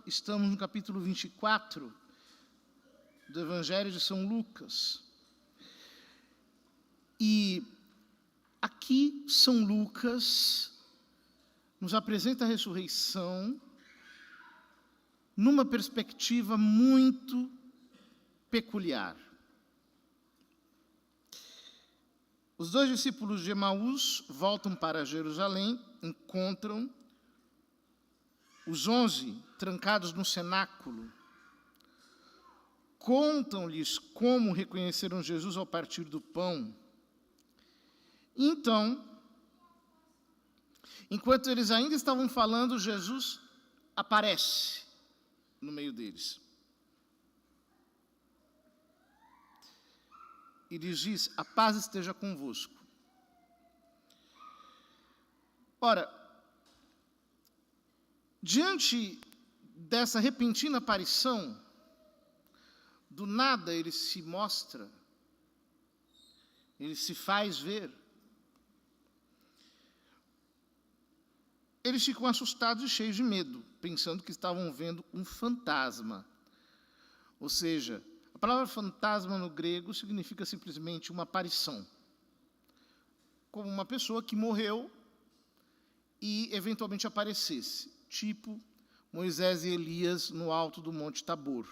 Estamos no capítulo 24 do Evangelho de São Lucas. E aqui São Lucas nos apresenta a ressurreição numa perspectiva muito peculiar. Os 2 discípulos de Emaús voltam para Jerusalém, encontram os 11 trancados no cenáculo, contam-lhes como reconheceram Jesus ao partir do pão. Então, enquanto eles ainda estavam falando, Jesus aparece no meio deles. E lhes diz: a paz esteja convosco. Ora, diante dessa repentina aparição, do nada ele se mostra, ele se faz ver. Eles ficam assustados e cheios de medo, pensando que estavam vendo um fantasma. Ou seja, a palavra fantasma no grego significa simplesmente uma aparição. Como uma pessoa que morreu e eventualmente aparecesse, tipo Moisés e Elias no alto do Monte Tabor.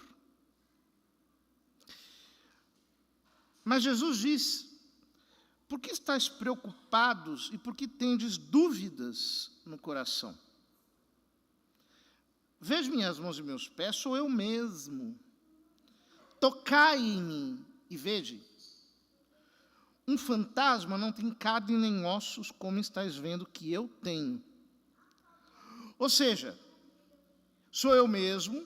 Mas Jesus diz: por que estáis preocupados e por que tendes dúvidas no coração? Veja minhas mãos e meus pés, sou eu mesmo. Tocai em mim e vede. Um fantasma não tem carne nem ossos, como estáis vendo que eu tenho. Ou seja, sou eu mesmo,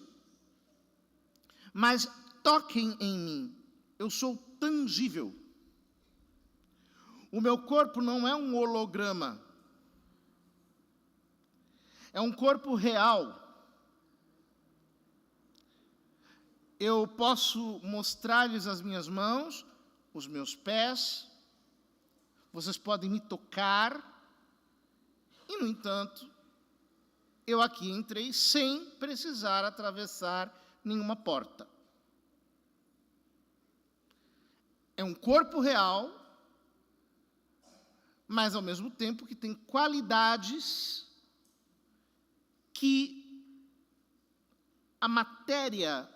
mas toquem em mim. Eu sou tangível. O meu corpo não é um holograma. É um corpo real. Eu posso mostrar-lhes as minhas mãos, os meus pés. Vocês podem me tocar. E, no entanto, eu aqui entrei sem precisar atravessar nenhuma porta. É um corpo real, mas ao mesmo tempo que tem qualidades que a matéria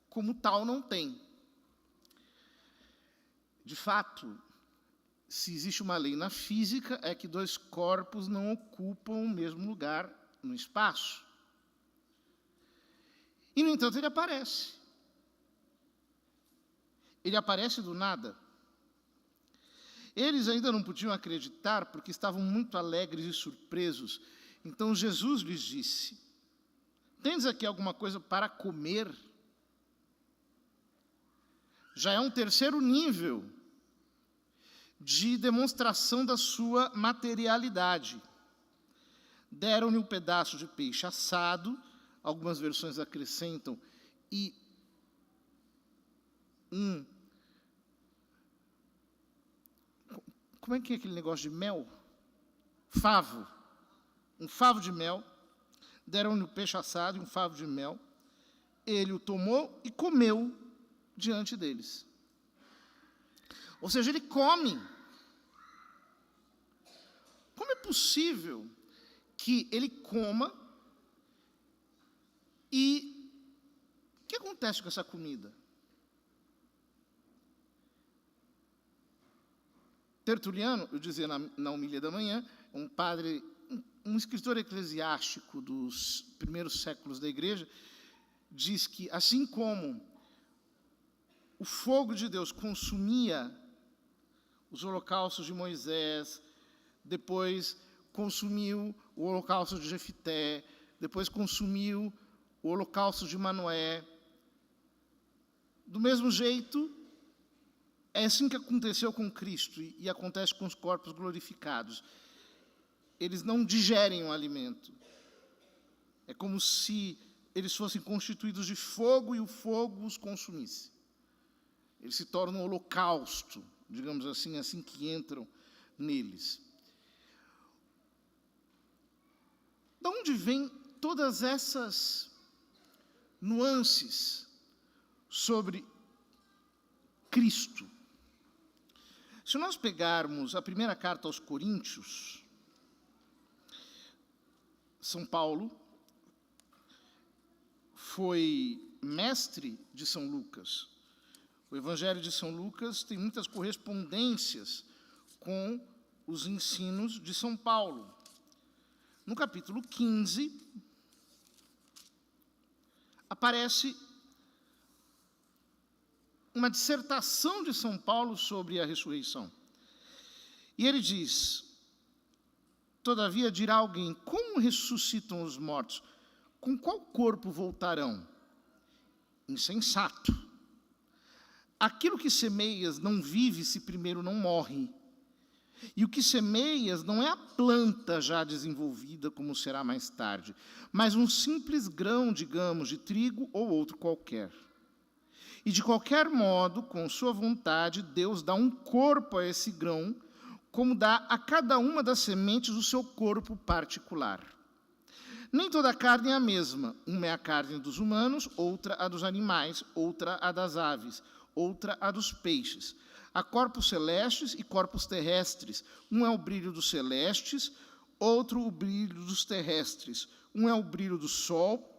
como tal não tem. De fato, se existe uma lei na física, é que 2 corpos não ocupam o mesmo lugar no espaço. E, no entanto, ele aparece. Ele aparece do nada. Eles ainda não podiam acreditar porque estavam muito alegres e surpresos. Então Jesus lhes disse: tendes aqui alguma coisa para comer? Já é um terceiro nível de demonstração da sua materialidade. Deram-lhe um pedaço de peixe assado, algumas versões acrescentam, e como é que é aquele negócio de mel? Favo. Um favo de mel. Deram-lhe o peixe assado e um favo de mel. Ele o tomou e comeu diante deles. Ou seja, ele come. Como é possível que ele coma e o que acontece com essa comida? Tertuliano, eu dizia na homilia da manhã, um padre, um escritor eclesiástico dos primeiros séculos da igreja, diz que assim como o fogo de Deus consumia os holocaustos de Moisés, depois consumiu o holocausto de Jefité, depois consumiu o holocausto de Manoé, do mesmo jeito, é assim que aconteceu com Cristo e acontece com os corpos glorificados. Eles não digerem o alimento. É como se eles fossem constituídos de fogo e o fogo os consumisse. Eles se tornam um holocausto, digamos assim que entram neles. De onde vêm todas essas nuances sobre Cristo. Se nós pegarmos a primeira carta aos Coríntios, São Paulo foi mestre de São Lucas. O Evangelho de São Lucas tem muitas correspondências com os ensinos de São Paulo. No capítulo 15, aparece uma dissertação de São Paulo sobre a ressurreição. E ele diz: todavia dirá alguém, como ressuscitam os mortos? Com qual corpo voltarão? Insensato. Aquilo que semeias não vive se primeiro não morre. E o que semeias não é a planta já desenvolvida, como será mais tarde, mas um simples grão, digamos, de trigo ou outro qualquer. E de qualquer modo, com sua vontade, Deus dá um corpo a esse grão, como dá a cada uma das sementes o seu corpo particular. Nem toda a carne é a mesma. Uma é a carne dos humanos, outra a dos animais, outra a das aves, outra a dos peixes. Há corpos celestes e corpos terrestres. Um é o brilho dos celestes, outro o brilho dos terrestres. Um é o brilho do sol,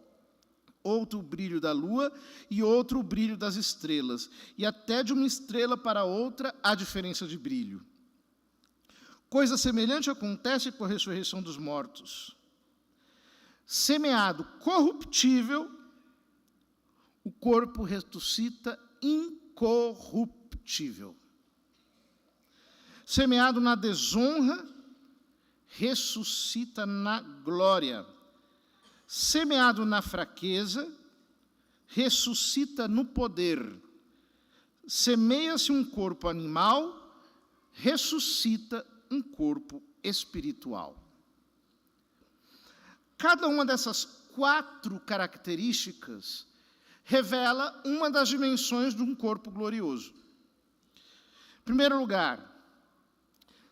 outro o brilho da lua e outro o brilho das estrelas. E até de uma estrela para outra há diferença de brilho. Coisa semelhante acontece com a ressurreição dos mortos. Semeado corruptível, o corpo ressuscita incorruptível. Semeado na desonra, ressuscita na glória. Semeado na fraqueza, ressuscita no poder. Semeia-se um corpo animal, ressuscita um corpo espiritual. Cada uma dessas 4 características revela uma das dimensões de um corpo glorioso. Em primeiro lugar,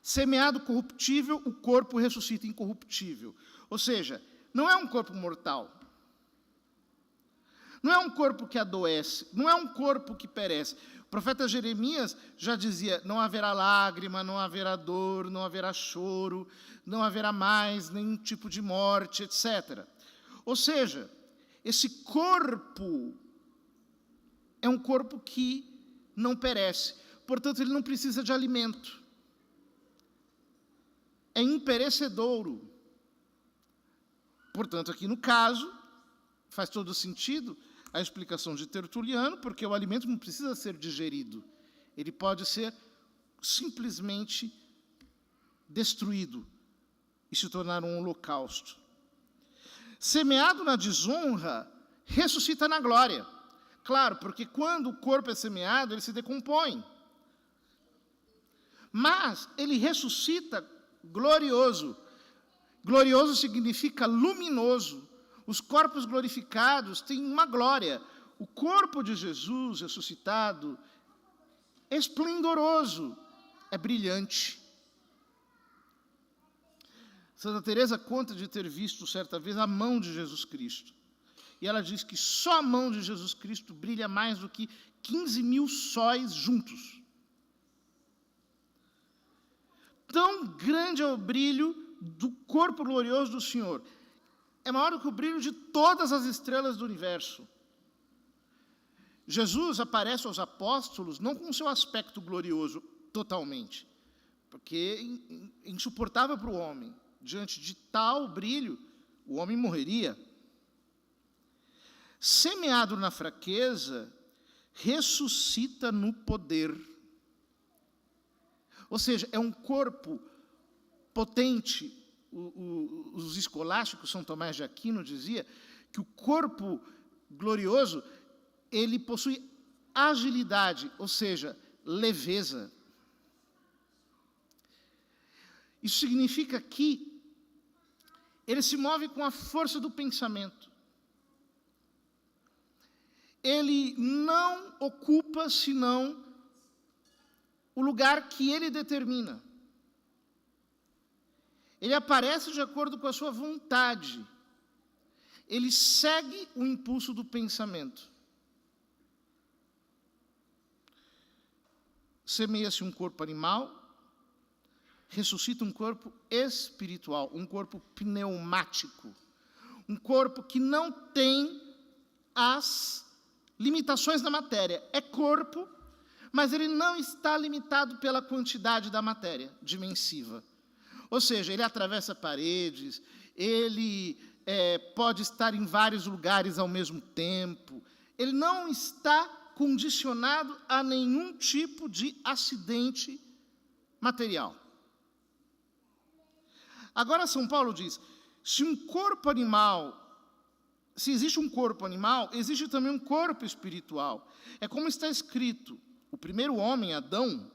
semeado corruptível, o corpo ressuscita incorruptível. Ou seja, não é um corpo mortal. Não é um corpo que adoece, não é um corpo que perece. O profeta Jeremias já dizia: não haverá lágrima, não haverá dor, não haverá choro, não haverá mais nenhum tipo de morte, etc. Ou seja, esse corpo é um corpo que não perece. Portanto, ele não precisa de alimento. É imperecedouro. Portanto, aqui no caso, faz todo sentido a explicação de Tertuliano, porque o alimento não precisa ser digerido. Ele pode ser simplesmente destruído e se tornar um holocausto. Semeado na desonra, ressuscita na glória. Claro, porque quando o corpo é semeado, ele se decompõe. Mas ele ressuscita glorioso. Glorioso significa luminoso. Os corpos glorificados têm uma glória. O corpo de Jesus ressuscitado é esplendoroso, é brilhante. Santa Teresa conta de ter visto certa vez a mão de Jesus Cristo. E ela diz que só a mão de Jesus Cristo brilha mais do que 15.000 sóis juntos. Tão grande é o brilho do corpo glorioso do Senhor. É maior do que o brilho de todas as estrelas do universo. Jesus aparece aos apóstolos não com o seu aspecto glorioso totalmente, porque é insuportável para o homem. Diante de tal brilho, o homem morreria. Semeado na fraqueza, ressuscita no poder. Ou seja, é um corpo potente. Os escolásticos, São Tomás de Aquino dizia que o corpo glorioso, ele possui agilidade, ou seja, leveza. Isso significa que ele se move com a força do pensamento. Ele não ocupa senão o lugar que ele determina. Ele aparece de acordo com a sua vontade. ele segue o impulso do pensamento. Semeia-se um corpo animal, ressuscita um corpo espiritual, um corpo pneumático, um corpo que não tem as limitações da matéria. É corpo, mas ele não está limitado pela quantidade da matéria dimensiva. Ou seja, ele atravessa paredes, ele pode estar em vários lugares ao mesmo tempo, ele não está condicionado a nenhum tipo de acidente material. Agora, São Paulo diz, se existe um corpo animal, existe também um corpo espiritual. É como está escrito, o primeiro homem, Adão,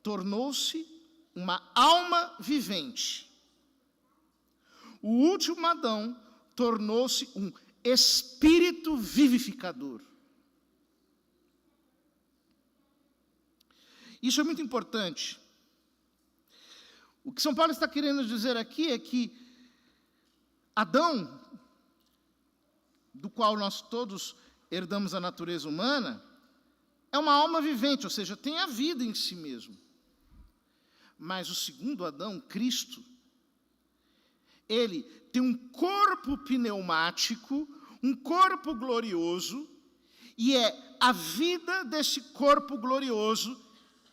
tornou-se uma alma vivente. O último Adão tornou-se um espírito vivificador. Isso é muito importante. O que São Paulo está querendo dizer aqui é que Adão, do qual nós todos herdamos a natureza humana, é uma alma vivente, ou seja, tem a vida em si mesmo. Mas o segundo Adão, Cristo, ele tem um corpo pneumático, um corpo glorioso, e é a vida desse corpo glorioso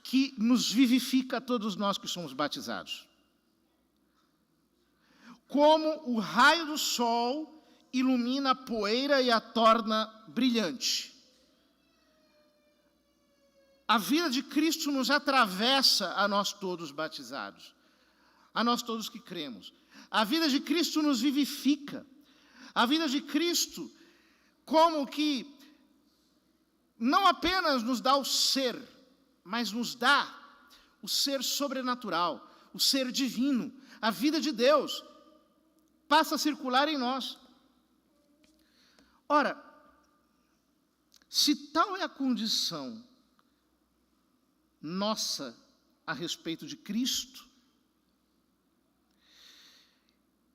que nos vivifica a todos nós que somos batizados. Como o raio do sol ilumina a poeira e a torna brilhante. A vida de Cristo nos atravessa a nós todos batizados, a nós todos que cremos. A vida de Cristo nos vivifica. A vida de Cristo, como que não apenas nos dá o ser, mas nos dá o ser sobrenatural, o ser divino, a vida de Deus passa a circular em nós. Ora, se tal é a condição nossa a respeito de Cristo,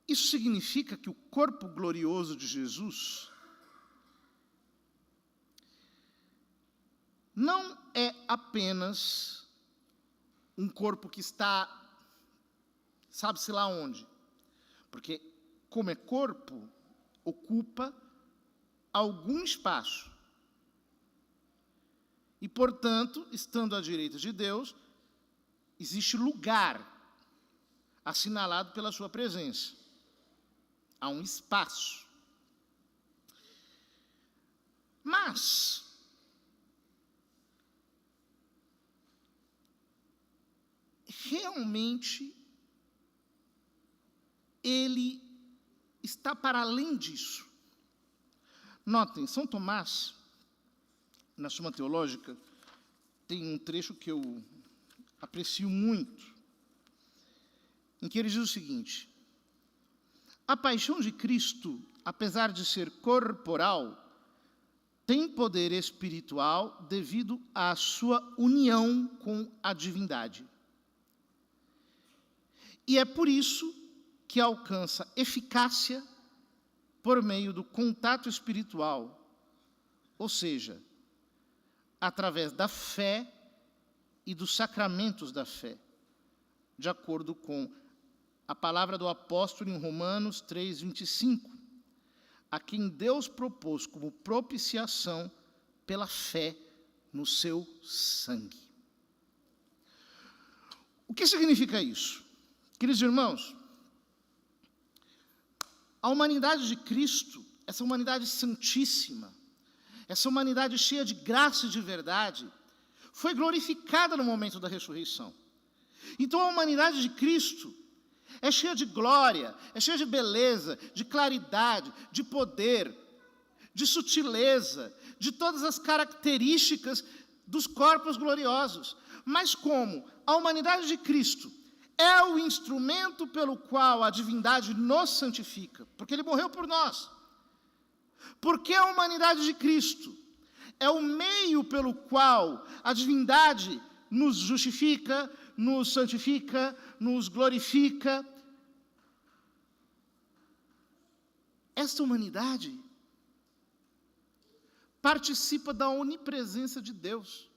isso significa que o corpo glorioso de Jesus não é apenas um corpo que está, sabe-se lá onde, porque, como é corpo, ocupa algum espaço. E, portanto, estando à direita de Deus, existe lugar assinalado pela sua presença. Há um espaço. Mas realmente ele está para além disso. Notem, São Tomás, na Suma Teológica, tem um trecho que eu aprecio muito, em que ele diz o seguinte: a paixão de Cristo, apesar de ser corporal, tem poder espiritual devido à sua união com a divindade. E é por isso que alcança eficácia por meio do contato espiritual, ou seja, através da fé e dos sacramentos da fé, de acordo com a palavra do apóstolo em Romanos 3:25, a quem Deus propôs como propiciação pela fé no seu sangue. O que significa isso? Queridos irmãos, a humanidade de Cristo, essa humanidade santíssima, essa humanidade cheia de graça e de verdade, foi glorificada no momento da ressurreição. Então a humanidade de Cristo é cheia de glória, é cheia de beleza, de claridade, de poder, de sutileza, de todas as características dos corpos gloriosos. Mas como a humanidade de Cristo é o instrumento pelo qual a divindade nos santifica, porque Ele morreu por nós. Porque a humanidade de Cristo é o meio pelo qual a divindade nos justifica, nos santifica, nos glorifica. esta humanidade participa da onipresença de Deus.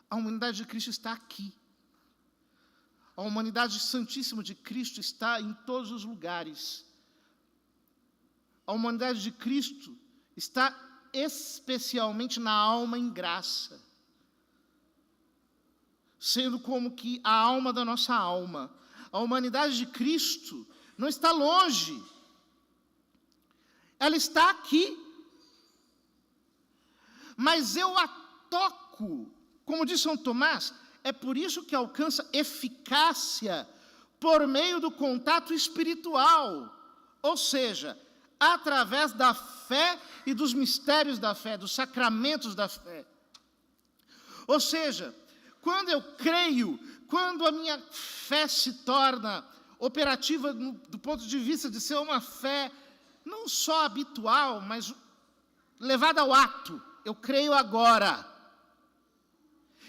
A humanidade de Cristo está aqui. A humanidade santíssima de Cristo está em todos os lugares. A humanidade de Cristo está especialmente na alma em graça, sendo como que a alma da nossa alma. A humanidade de Cristo não está longe, ela está aqui, mas eu a toco, como diz São Tomás, é por isso que alcança eficácia por meio do contato espiritual, ou seja, através da fé e dos mistérios da fé, dos sacramentos da fé. Ou seja, quando eu creio, quando a minha fé se torna operativa do ponto de vista de ser uma fé não só habitual, mas levada ao ato, eu creio agora.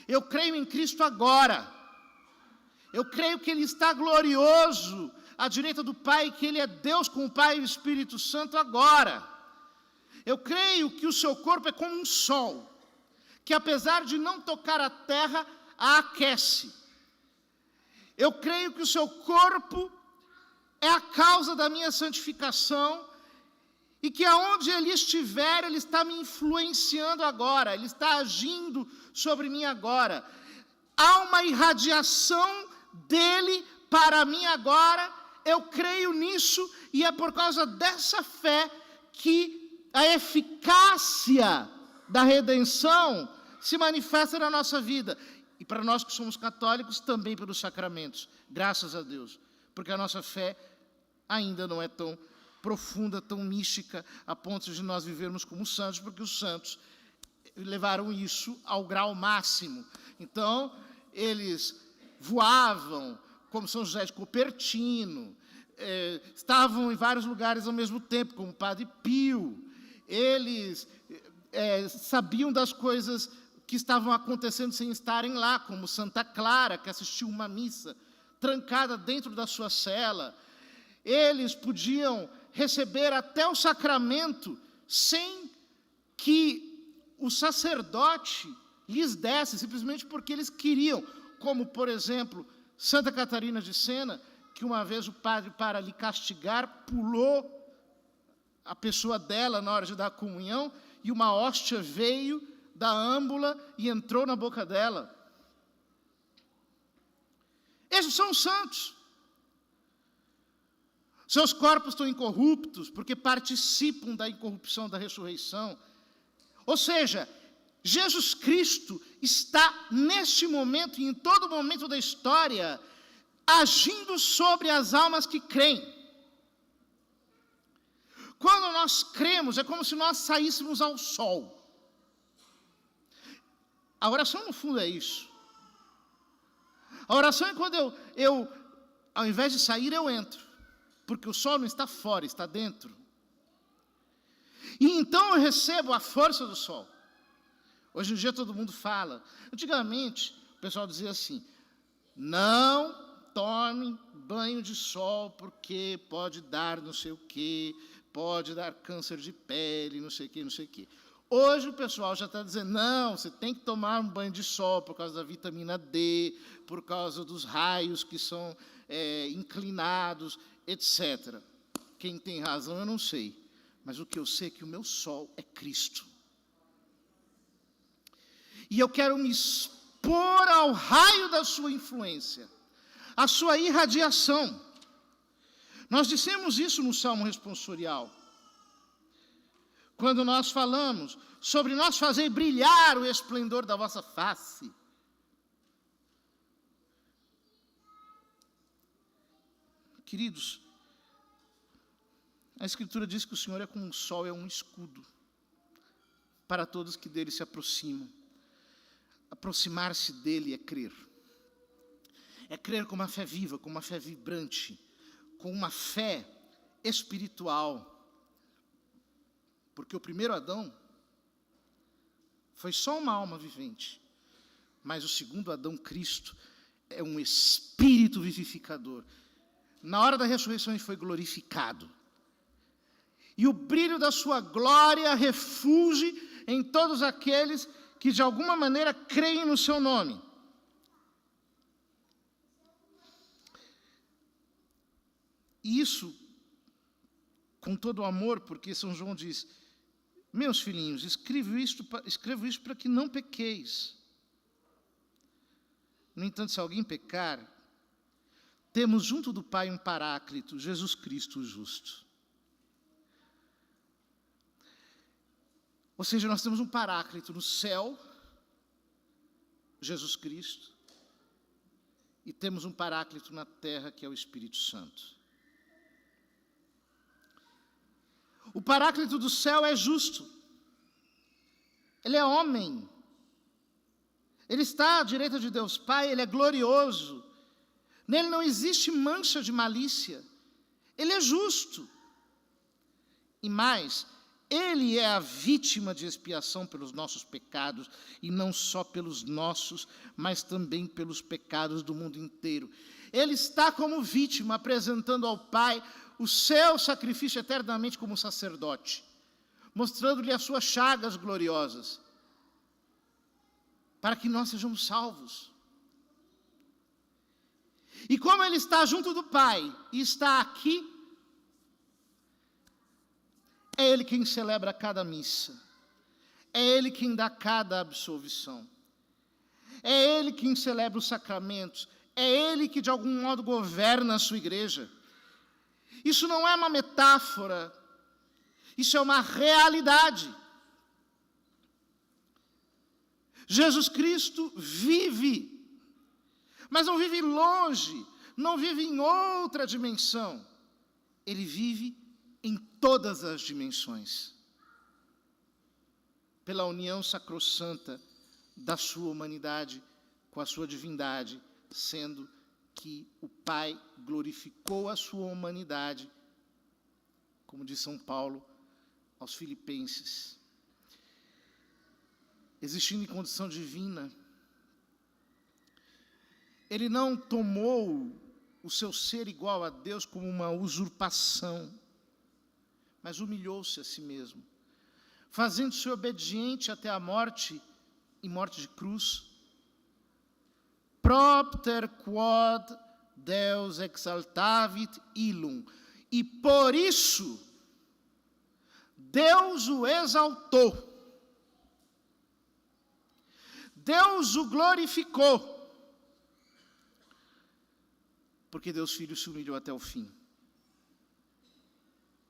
Eu creio em Cristo agora. Eu creio que Ele está glorioso à direita do Pai, que Ele é Deus com o Pai e o Espírito Santo agora. Eu creio que o seu corpo é como um sol, que apesar de não tocar a terra, a aquece. Eu creio que o seu corpo é a causa da minha santificação e que aonde ele estiver, ele está me influenciando agora, ele está agindo sobre mim agora. Há uma irradiação dele para mim agora, eu creio nisso e é por causa dessa fé que a eficácia da redenção se manifesta na nossa vida. E para nós que somos católicos, também pelos sacramentos, graças a Deus, porque a nossa fé ainda não é tão profunda, tão mística, a ponto de nós vivermos como santos, porque os santos levaram isso ao grau máximo. Então, eles voavam, como São José de Cupertino, estavam em vários lugares ao mesmo tempo, como o Padre Pio, eles sabiam das coisas que estavam acontecendo sem estarem lá, como Santa Clara, que assistiu uma missa trancada dentro da sua cela. Eles podiam receber até o sacramento sem que o sacerdote lhes desse, simplesmente porque eles queriam, como, por exemplo, Santa Catarina de Sena, que uma vez o padre, para lhe castigar, pulou a pessoa dela na hora de dar a comunhão, e uma hóstia veio da âmbula e entrou na boca dela. Esses são os santos. Seus corpos estão incorruptos, porque participam da incorrupção da ressurreição. Ou seja, Jesus Cristo está neste momento e em todo momento da história, agindo sobre as almas que creem. Quando nós cremos, é como se nós saíssemos ao sol. A oração, no fundo, é isso. A oração é quando eu ao invés de sair, eu entro. Porque o sol não está fora, está dentro. E então eu recebo a força do sol. Hoje em dia todo mundo fala. Antigamente, o pessoal dizia assim, não tome banho de sol, porque pode dar não sei o quê, pode dar câncer de pele, não sei o quê, não sei o quê. Hoje o pessoal já está dizendo, não, você tem que tomar um banho de sol por causa da vitamina D, por causa dos raios que são inclinados, etc. Quem tem razão eu não sei, mas o que eu sei é que o meu sol é Cristo. E eu quero me expor ao raio da sua influência, à sua irradiação. Nós dissemos isso no Salmo responsorial. Quando nós falamos sobre nós fazer brilhar o esplendor da vossa face. Queridos, a Escritura diz que o Senhor é como um sol, é um escudo para todos que dele se aproximam. Aproximar-se dele é crer. É crer com uma fé viva, com uma fé vibrante, com uma fé espiritual. Porque o primeiro Adão foi só uma alma vivente, mas o segundo Adão, Cristo, é um espírito vivificador. Na hora da ressurreição ele foi glorificado. e o brilho da sua glória refulge em todos aqueles que de alguma maneira creem no seu nome. E isso, com todo o amor, porque São João diz, meus filhinhos, escrevo isto para que não pequeis. No entanto, se alguém pecar, temos junto do Pai um Paráclito, Jesus Cristo o justo. Ou seja, nós temos um Paráclito no céu, Jesus Cristo, e temos um Paráclito na terra, que é o Espírito Santo. O Paráclito do céu é justo. Ele é homem. Ele está à direita de Deus Pai, ele é glorioso. Nele não existe mancha de malícia. Ele é justo. E mais, ele é a vítima de expiação pelos nossos pecados, e não só pelos nossos, mas também pelos pecados do mundo inteiro. Ele está como vítima, apresentando ao Pai o seu sacrifício eternamente como sacerdote, mostrando-lhe as suas chagas gloriosas, para que nós sejamos salvos. E como ele está junto do Pai e está aqui, é ele quem celebra cada missa, é ele quem dá cada absolvição, é ele quem celebra os sacramentos, é ele que de algum modo governa a sua igreja. Isso não é uma metáfora, isso é uma realidade. Jesus Cristo vive, mas não vive longe, não vive em outra dimensão. Ele vive em todas as dimensões, pela união sacrossanta da sua humanidade com a sua divindade, sendo que o Pai glorificou a sua humanidade, como diz São Paulo aos Filipenses. Existindo em condição divina, ele não tomou o seu ser igual a Deus como uma usurpação, mas humilhou-se a si mesmo, fazendo-se obediente até a morte, e morte de cruz. Propter quod Deus exaltavit illum. E por isso, Deus o exaltou. Deus o glorificou. Porque Deus Filho se humilhou até o fim,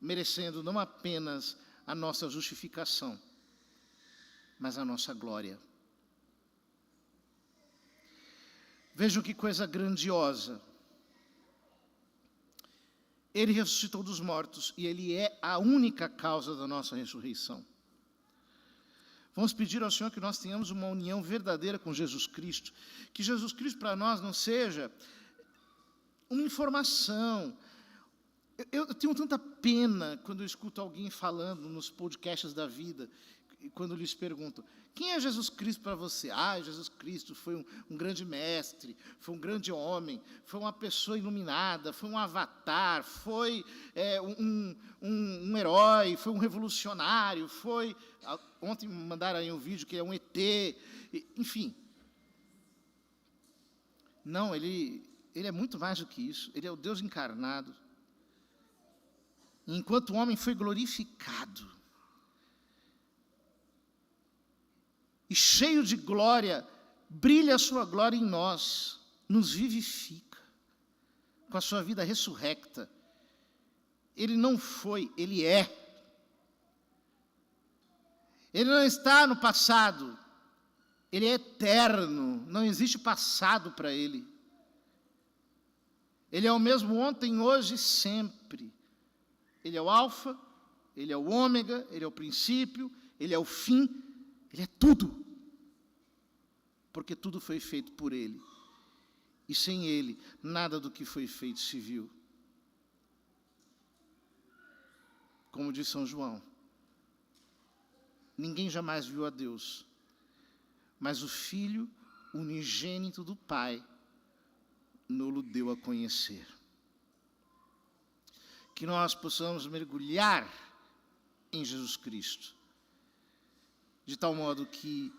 merecendo não apenas a nossa justificação, mas a nossa glória. Vejam que coisa grandiosa. Ele ressuscitou dos mortos e ele é a única causa da nossa ressurreição. Vamos pedir ao Senhor que nós tenhamos uma união verdadeira com Jesus Cristo, que Jesus Cristo para nós não seja uma informação. Eu tenho tanta pena quando eu escuto alguém falando nos podcasts da vida, quando lhes perguntam, quem é Jesus Cristo para você? Jesus Cristo foi um grande mestre, foi um grande homem, foi uma pessoa iluminada, foi um avatar, foi um herói, foi um revolucionário, foi... Ontem me mandaram aí um vídeo que é um ET, enfim. Não, ele é muito mais do que isso, ele é o Deus encarnado. Enquanto o homem foi glorificado, e cheio de glória, brilha a sua glória em nós, nos vivifica, com a sua vida ressurrecta. Ele não foi, ele é. Ele não está no passado, ele é eterno, não existe passado para ele. Ele é o mesmo ontem, hoje e sempre. Ele é o alfa, ele é o ômega, ele é o princípio, ele é o fim, ele é tudo. Porque tudo foi feito por ele. E sem ele, nada do que foi feito se viu. Como diz São João, ninguém jamais viu a Deus, mas o Filho unigênito do Pai nos deu a conhecer. Que nós possamos mergulhar em Jesus Cristo. De tal modo que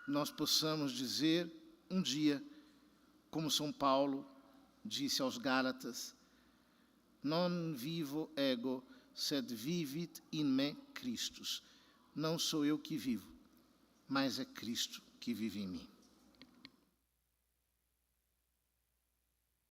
nós possamos dizer um dia, como São Paulo disse aos Gálatas: non vivo ego, sed vivit in me Christus. Não sou eu que vivo, mas é Cristo que vive em mim.